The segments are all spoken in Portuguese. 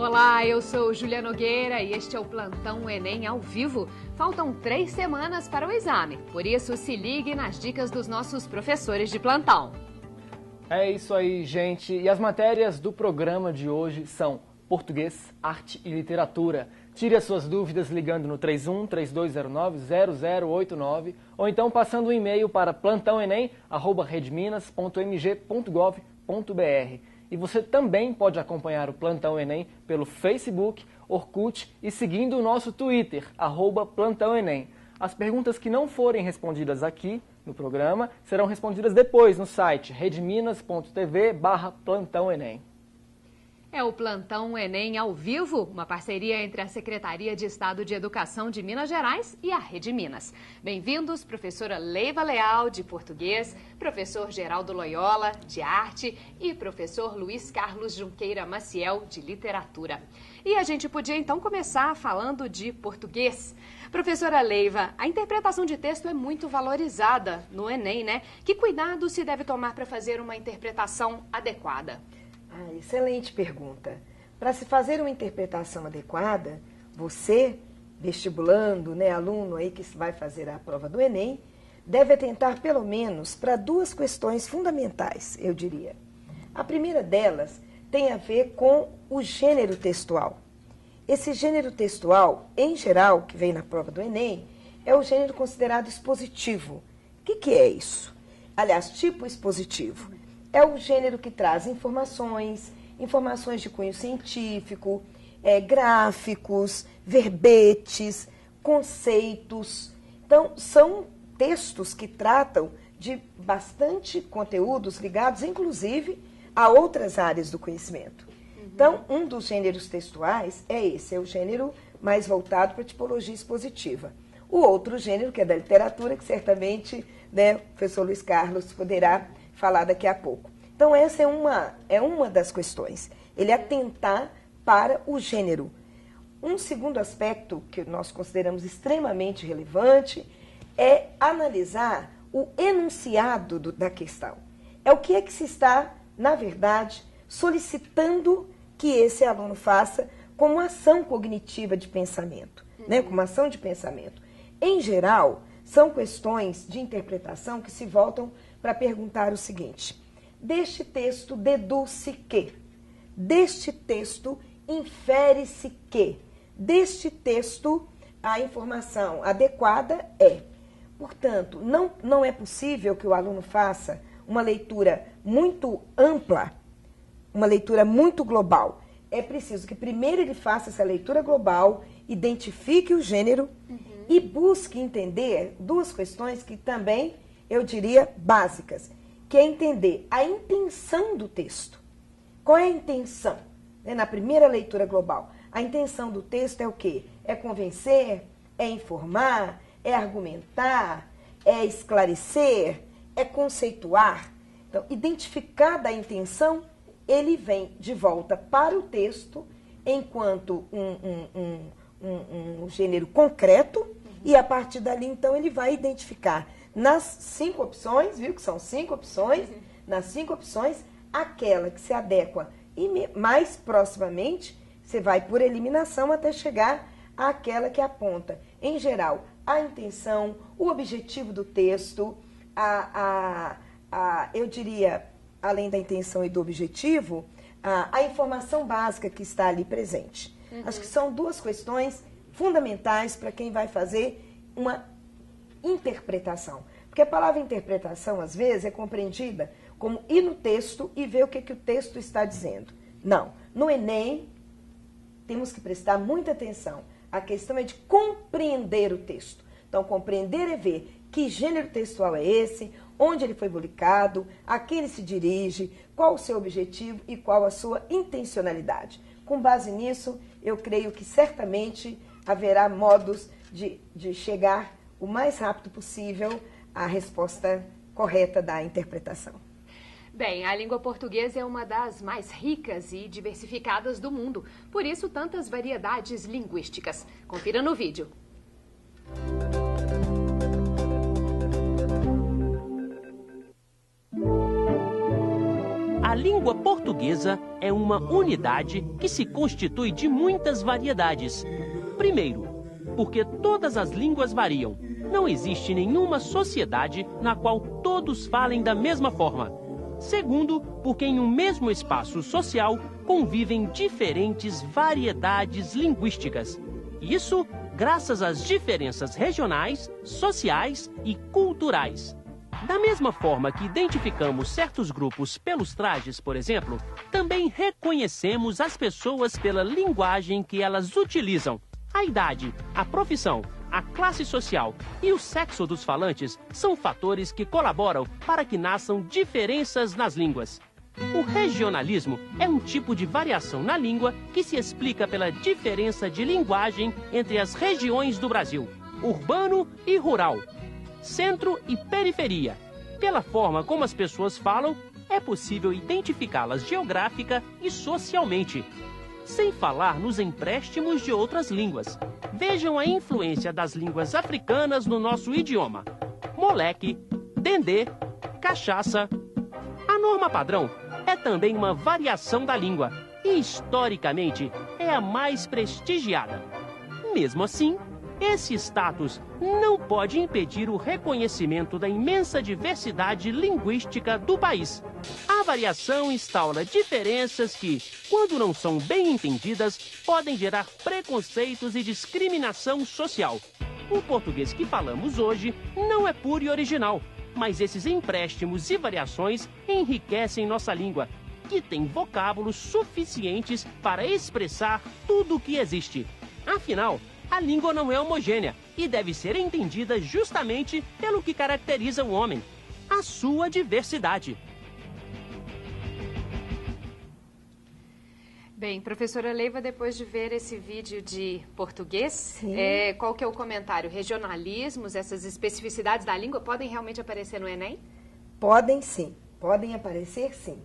Olá, eu sou Júlia Nogueira e este é o Plantão Enem ao vivo. Faltam 3 semanas para o exame, por isso se ligue nas dicas dos nossos professores de plantão. É isso aí, gente. E as matérias do programa de hoje são Português, Arte e Literatura. Tire as suas dúvidas ligando no 31-3209-0089 ou então passando um e-mail para plantãoenem@redminas.mg.gov.br. E você também pode acompanhar o Plantão Enem pelo Facebook, Orkut e seguindo o nosso Twitter, @PlantãoEnem. As perguntas que não forem respondidas aqui no programa serão respondidas depois no site redminas.tv/plantãoenem. É o Plantão Enem ao vivo, uma parceria entre a Secretaria de Estado de Educação de Minas Gerais e a Rede Minas. Bem-vindos, professora Leiva Leal, de Português, professor Geraldo Loyola, de Arte, e professor Luiz Carlos Junqueira Maciel, de Literatura. E a gente podia então começar falando de português. Professora Leiva, a interpretação de texto é muito valorizada no Enem, né? Que cuidado se deve tomar para fazer uma interpretação adequada? Excelente pergunta. Para se fazer uma interpretação adequada, você, vestibulando, aluno aí que vai fazer a prova do Enem, deve atentar pelo menos para 2 questões fundamentais, eu diria. A primeira delas tem a ver com o gênero textual. Esse gênero textual, em geral, que vem na prova do Enem, é o gênero considerado expositivo. O que é isso? Aliás, tipo expositivo. É o gênero que traz informações de cunho científico, gráficos, verbetes, conceitos. Então, são textos que tratam de bastante conteúdos ligados, inclusive, a outras áreas do conhecimento. Então, um dos gêneros textuais é esse, é o gênero mais voltado para a tipologia expositiva. O outro gênero, que é da literatura, que certamente o professor Luiz Carlos poderá falar daqui a pouco. Então, essa é uma das questões. Ele atentar para o gênero. Um segundo aspecto que nós consideramos extremamente relevante é analisar o enunciado da questão. É o que se está, na verdade, solicitando que esse aluno faça como ação cognitiva de pensamento, como ação de pensamento. Em geral, são questões de interpretação que se voltam para perguntar o seguinte: deste texto deduz-se que, deste texto infere-se que, deste texto a informação adequada é. Portanto, não é possível que o aluno faça uma leitura muito ampla, uma leitura muito global. É preciso que primeiro ele faça essa leitura global, identifique o gênero e busque entender 2 questões que também, eu diria, básicas, que é entender a intenção do texto. Qual é a intenção? Na primeira leitura global, a intenção do texto é o quê? É convencer, é informar, é argumentar, é esclarecer, é conceituar. Então, identificada a intenção, ele vem de volta para o texto enquanto um gênero concreto e a partir dali, então, ele vai identificar nas 5 opções, viu que são 5 opções, nas 5 opções, aquela que se adequa e mais proximamente, você vai por eliminação até chegar àquela que aponta, em geral, a intenção, o objetivo do texto, eu diria, além da intenção e do objetivo, a informação básica que está ali presente. Acho que são 2 questões fundamentais para quem vai fazer uma interpretação. Porque a palavra interpretação, às vezes, é compreendida como ir no texto e ver o que o texto está dizendo. Não. No Enem, temos que prestar muita atenção. A questão é de compreender o texto. Então, compreender é ver que gênero textual é esse, onde ele foi publicado, a quem ele se dirige, qual o seu objetivo e qual a sua intencionalidade. Com base nisso, eu creio que certamente haverá modos de chegar o mais rápido possível à resposta correta da interpretação. Bem, a língua portuguesa é uma das mais ricas e diversificadas do mundo, por isso tantas variedades linguísticas. Confira no vídeo. A A língua portuguesa é uma unidade que se constitui de muitas variedades. Primeiro, porque todas as línguas variam. Não existe nenhuma sociedade na qual todos falem da mesma forma. Segundo, porque em um mesmo espaço social convivem diferentes variedades linguísticas. Isso graças às diferenças regionais, sociais e culturais. Da mesma forma que identificamos certos grupos pelos trajes, por exemplo, também reconhecemos as pessoas pela linguagem que elas utilizam. A idade, a profissão, a classe social e o sexo dos falantes são fatores que colaboram para que nasçam diferenças nas línguas. O regionalismo é um tipo de variação na língua que se explica pela diferença de linguagem entre as regiões do Brasil, urbano e rural, centro e periferia. Pela forma como as pessoas falam, é possível identificá-las geográfica e socialmente. Sem falar nos empréstimos de outras línguas. Vejam a influência das línguas africanas no nosso idioma. Moleque, dendê, cachaça. A norma padrão é também uma variação da língua e, historicamente, é a mais prestigiada. Mesmo assim, esse status não pode impedir o reconhecimento da imensa diversidade linguística do país. A variação instaura diferenças que, quando não são bem entendidas, podem gerar preconceitos e discriminação social. O português que falamos hoje não é puro e original, mas esses empréstimos e variações enriquecem nossa língua, que tem vocábulos suficientes para expressar tudo o que existe. Afinal, a língua não é homogênea e deve ser entendida justamente pelo que caracteriza o homem, a sua diversidade. Bem, professora Leiva, depois de ver esse vídeo de português, qual que é o comentário? Regionalismos, essas especificidades da língua podem realmente aparecer no Enem? Podem sim, podem aparecer sim.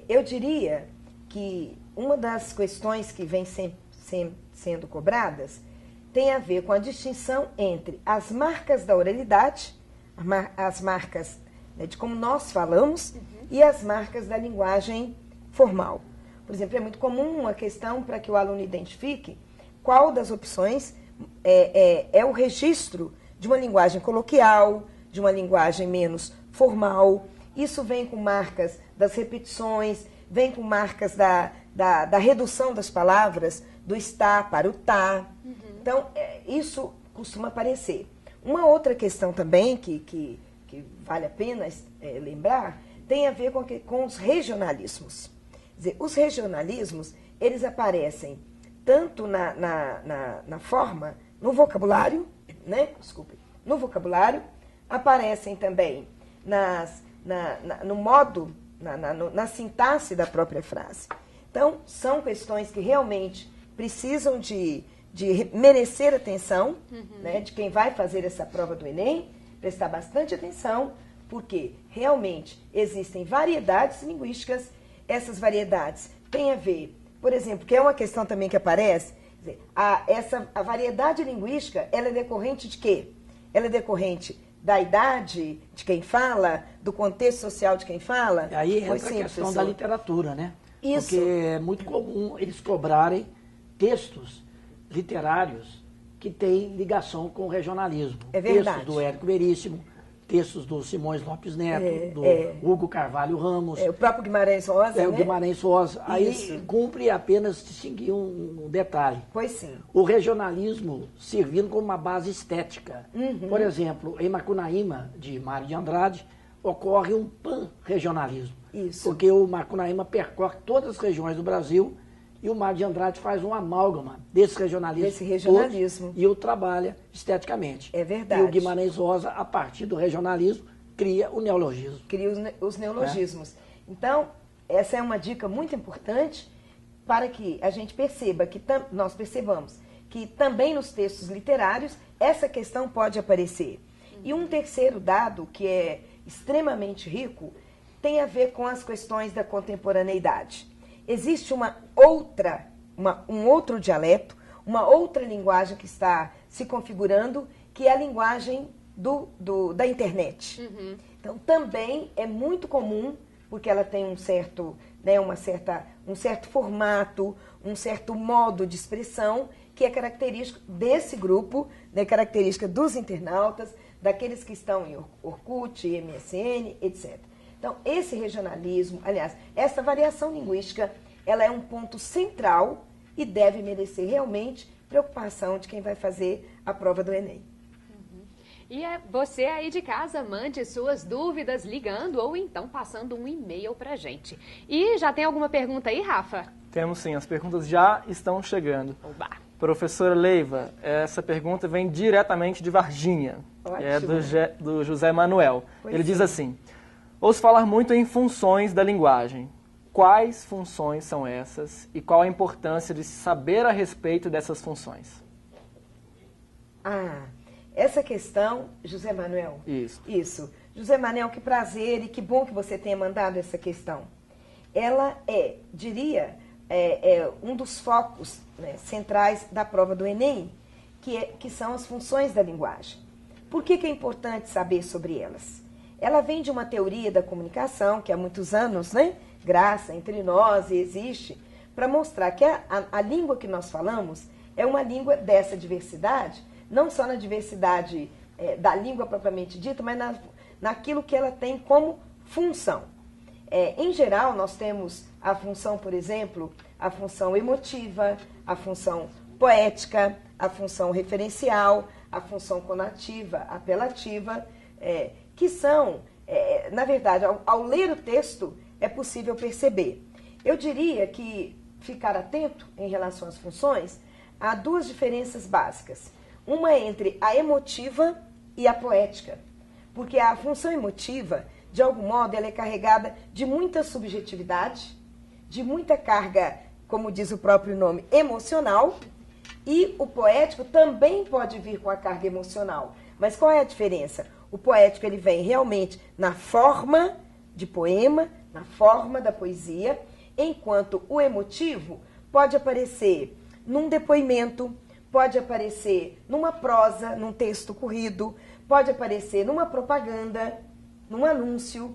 Eu diria que uma das questões que vem sendo cobradas tem a ver com a distinção entre as marcas da oralidade, as marcas, né, de como nós falamos, e as marcas da linguagem formal. Por exemplo, é muito comum uma questão para que o aluno identifique qual das opções é o registro de uma linguagem coloquial, de uma linguagem menos formal. Isso vem com marcas das repetições, vem com marcas da redução das palavras, do está para o tá. Então, isso costuma aparecer. Uma outra questão também que vale a pena lembrar tem a ver com os regionalismos. Quer dizer, os regionalismos, eles aparecem tanto na forma, no vocabulário, né? Desculpe, no vocabulário, aparecem também no modo, na sintaxe da própria frase. Então, são questões que realmente precisam de merecer atenção, né, de quem vai fazer essa prova do Enem, prestar bastante atenção, porque realmente existem variedades linguísticas. Essas variedades têm a ver, por exemplo, que é uma questão também que aparece, quer dizer, a variedade linguística, ela é decorrente de quê? Ela é decorrente da idade de quem fala, do contexto social de quem fala? E aí entra a questão da literatura, né? Isso. Porque é muito comum eles cobrarem textos literários que têm ligação com o regionalismo. É verdade. Textos do Érico Veríssimo, textos do Simões Lopes Neto, do Hugo Carvalho Ramos. O próprio Guimarães Rosa, né? O Guimarães Rosa. Aí Isso. cumpre apenas distinguir um detalhe. Pois sim. O regionalismo servindo como uma base estética. Por exemplo, em Macunaíma, de Mário de Andrade, ocorre um pan-regionalismo. Isso. Porque o Macunaíma percorre todas as regiões do Brasil e o Mário de Andrade faz um amálgama desse regionalismo todos, e o trabalha esteticamente. É verdade. E o Guimarães Rosa, a partir do regionalismo, cria o neologismo. Cria os neologismos. Então, essa é uma dica muito importante para que a gente perceba, nós percebamos que também nos textos literários essa questão pode aparecer. E um terceiro dado, que é extremamente rico, tem a ver com as questões da contemporaneidade. Existe um outro dialeto, uma outra linguagem que está se configurando, que é a linguagem da internet. Então, também é muito comum porque ela tem um certo, né, um certo formato, um certo modo de expressão que é característico desse grupo, né, característica dos internautas, daqueles que estão em Orkut, MSN, etc. Então, esse regionalismo, aliás, essa variação linguística, ela é um ponto central e deve merecer realmente preocupação de quem vai fazer a prova do Enem. E você aí de casa, mande suas dúvidas ligando ou então passando um e-mail pra gente. E já tem alguma pergunta aí, Rafa? Temos sim, as perguntas já estão chegando. Oba. Professora Leiva, essa pergunta vem diretamente de Varginha. Ótimo. É do José Manuel. Pois Ele diz sim. assim: ouço falar muito em funções da linguagem. Quais funções são essas e qual a importância de se saber a respeito dessas funções? Essa questão, José Manuel. Isso. José Manuel, que prazer e que bom que você tenha mandado essa questão. Ela diria, um dos focos, né, centrais da prova do Enem, que são as funções da linguagem. Por que é importante saber sobre elas? Ela vem de uma teoria da comunicação, que há muitos anos, né, graça entre nós e existe, para mostrar que a língua que nós falamos é uma língua dessa diversidade, não só na diversidade da língua propriamente dita, mas naquilo que ela tem como função. Em geral, nós temos a função, por exemplo, a função emotiva, a função poética, a função referencial, a função conativa, apelativa, que são, na verdade, ao ler o texto, é possível perceber. Eu diria que ficar atento em relação às funções, há duas diferenças básicas. Uma é entre a emotiva e a poética, porque a função emotiva, de algum modo, ela é carregada de muita subjetividade, de muita carga, como diz o próprio nome, emocional, e o poético também pode vir com a carga emocional. Mas qual é a diferença? O poético ele vem realmente na forma de poema, na forma da poesia, enquanto o emotivo pode aparecer num depoimento, pode aparecer numa prosa, num texto corrido, pode aparecer numa propaganda, num anúncio.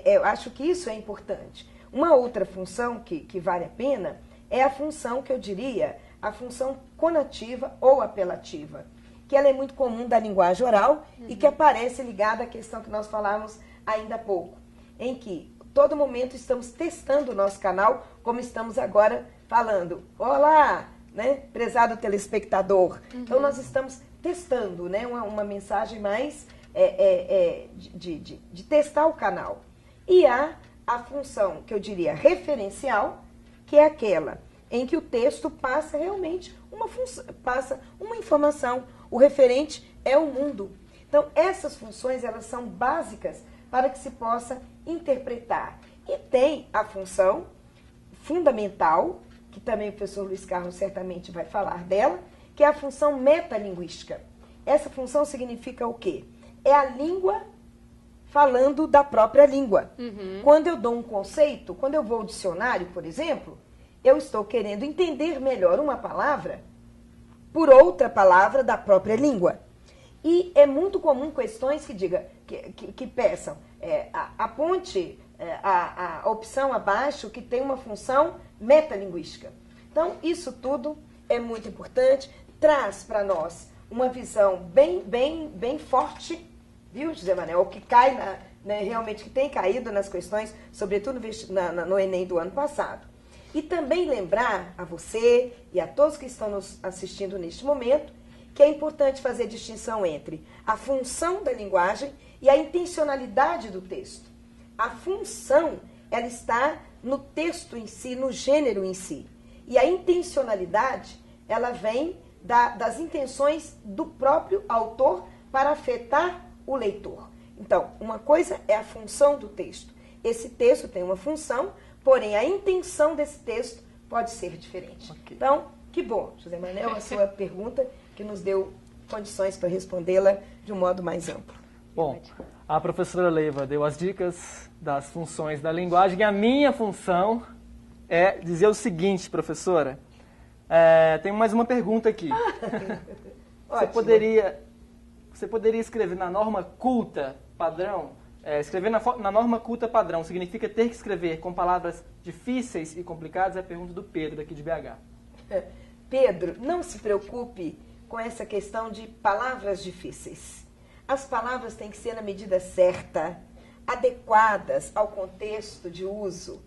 Eu acho que isso é importante. Uma outra função que vale a pena é a função que eu diria, a função conativa ou apelativa, que ela é muito comum da linguagem oral e que aparece ligada à questão que nós falamos ainda há pouco, em que todo momento estamos testando o nosso canal, como estamos agora falando. Olá, né, prezado telespectador. Então nós estamos testando, né, uma mensagem mais de testar o canal. E há a função que eu diria referencial, que é aquela em que o texto passa realmente passa uma informação. O referente é o mundo. Então essas funções elas são básicas para que se possa interpretar. E tem a função fundamental, que também o professor Luiz Carlos certamente vai falar dela, que é a função metalinguística. Essa função significa o quê? É a língua falando da própria língua. Quando eu dou um conceito, quando eu vou ao dicionário, por exemplo, eu estou querendo entender melhor uma palavra por outra palavra da própria língua. E é muito comum questões que peçam, aponte a opção abaixo que tem uma função metalinguística. Então, isso tudo é muito importante, traz para nós uma visão bem forte, viu, José Manuel, que cai, realmente que tem caído nas questões, sobretudo no Enem do ano passado. E também lembrar a você e a todos que estão nos assistindo neste momento, que é importante fazer a distinção entre a função da linguagem e a intencionalidade do texto. A função, ela está no texto em si, no gênero em si. E a intencionalidade, ela vem das intenções do próprio autor para afetar o leitor. Então, uma coisa é a função do texto. Esse texto tem uma função, porém a intenção desse texto pode ser diferente. Okay. Então, que bom, José Manuel, a sua pergunta que nos deu condições para respondê-la de um modo mais amplo. Bom, a professora Leiva deu as dicas das funções da linguagem e a minha função é dizer o seguinte, professora. Tem mais uma pergunta aqui. Você poderia escrever na norma culta, padrão, Escrever na norma culta padrão significa ter que escrever com palavras difíceis e complicadas? É a pergunta do Pedro, daqui de BH. Pedro, não se preocupe com essa questão de palavras difíceis. As palavras têm que ser na medida certa, adequadas ao contexto de uso.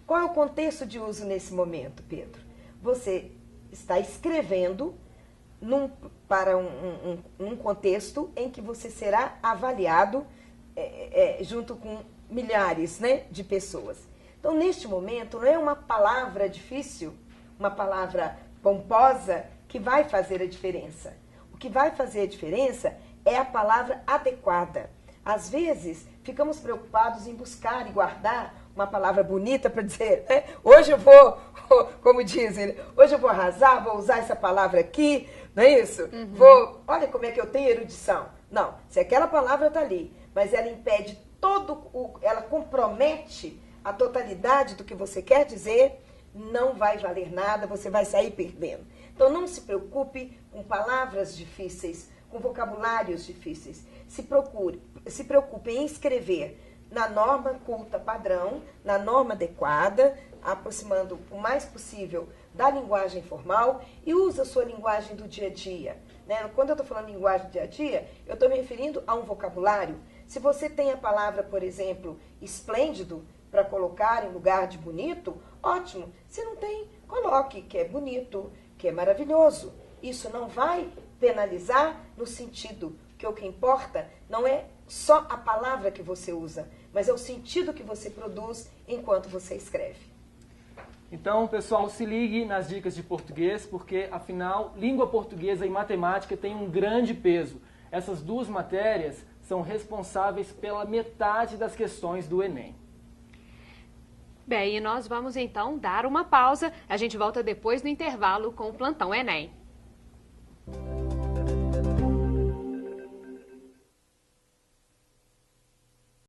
Qual é o contexto de uso nesse momento, Pedro? Você está escrevendo para um contexto em que você será avaliado junto com milhares, né, de pessoas. Então, neste momento, não é uma palavra difícil, uma palavra pomposa que vai fazer a diferença. O que vai fazer a diferença é a palavra adequada. Às vezes, ficamos preocupados em buscar e guardar uma palavra bonita para dizer, né? Hoje eu vou, como dizem, hoje eu vou arrasar, vou usar essa palavra aqui, não é isso? Uhum. Olha como é que eu tenho erudição. Não, se aquela palavra está ali, mas ela impede ela compromete a totalidade do que você quer dizer, não vai valer nada, você vai sair perdendo. Então não se preocupe com palavras difíceis, com vocabulários difíceis. Se preocupe em escrever na norma culta padrão, na norma adequada, aproximando o mais possível da linguagem formal e usa a sua linguagem do dia a dia. Né? Quando eu estou falando linguagem do dia a dia, eu estou me referindo a um vocabulário. Se você tem a palavra, por exemplo, esplêndido, para colocar em lugar de bonito, ótimo. Se não tem, coloque que é bonito, que é maravilhoso. Isso não vai penalizar no sentido que o que importa não é só a palavra que você usa, mas é o sentido que você produz enquanto você escreve. Então, pessoal, se ligue nas dicas de português, porque, afinal, língua portuguesa e matemática têm um grande peso. Essas duas matérias são responsáveis pela metade das questões do Enem. Bem, e nós vamos então dar uma pausa. A gente volta depois do intervalo com o Plantão Enem.